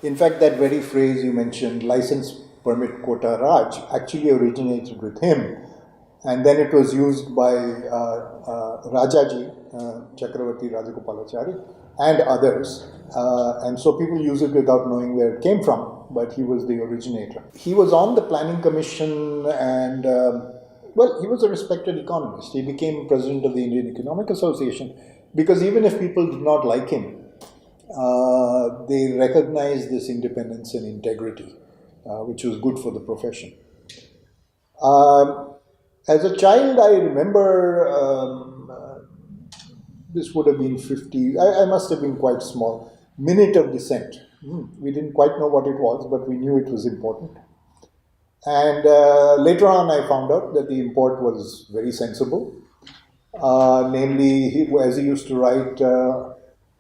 In fact, that very phrase you mentioned, license permit quota Raj, actually originated with him. And then it was used by Rajaji, Chakravarti Rajagopalachari, and others. And so people use it without knowing where it came from, but he was the originator. He was on the planning commission and, well, he was a respected economist. He became president of the Indian Economic Association because even if people did not like him, they recognized this independence and integrity, which was good for the profession. As a child, I remember, this would have been 50, I must have been quite small, Minute of Dissent. We didn't quite know what it was, but we knew it was important. And later on, I found out that the import was very sensible. Namely, as he used to write,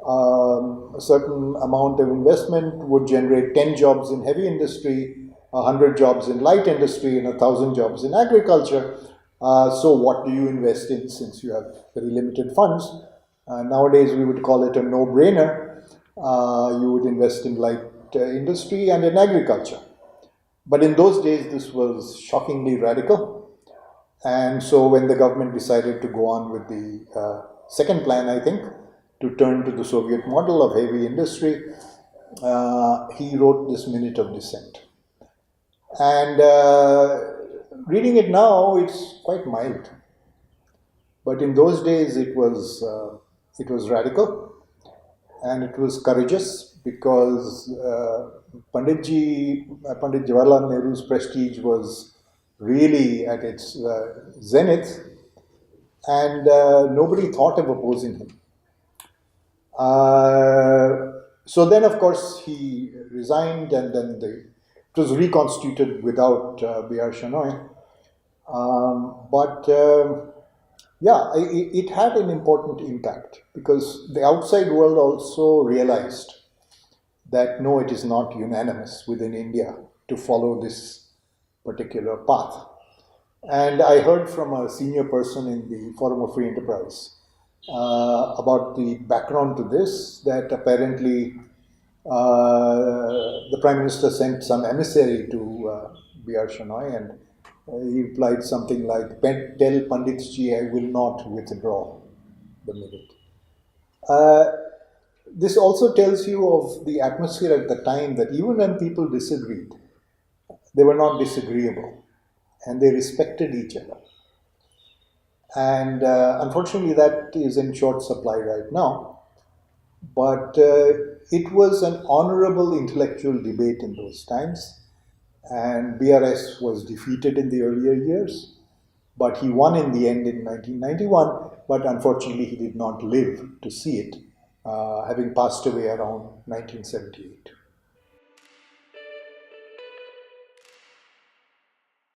a certain amount of investment would generate 10 jobs in heavy industry, 100 jobs in light industry, and 1,000 jobs in agriculture. So what do you invest in since you have very limited funds? Nowadays, we would call it a no-brainer. You would invest in light industry and in agriculture. But in those days, this was shockingly radical. And so when the government decided to go on with the second plan, I think, to turn to the Soviet model of heavy industry, he wrote this Minute of Dissent. And reading it now, it's quite mild. But in those days, it was radical and it was courageous because Pandit Jawaharlal Nehru's prestige was really at its zenith, and nobody thought of opposing him. So then, of course, he resigned, and then it was reconstituted without B.R. Shenoy. Yeah, it had an important impact because the outside world also realized that no, it is not unanimous within India to follow this particular path. And I heard from a senior person in the Forum of Free Enterprise about the background to this, that apparently the Prime Minister sent some emissary to B.R. Shenoy, and he replied something like, "Tell Panditji I will not withdraw the minute." This also tells you of the atmosphere at the time, that even when people disagreed, they were not disagreeable and they respected each other. And unfortunately, that is in short supply right now. But it was an honorable intellectual debate in those times. And BRS was defeated in the earlier years, but he won in the end in 1991, but unfortunately he did not live to see it, having passed away around 1978.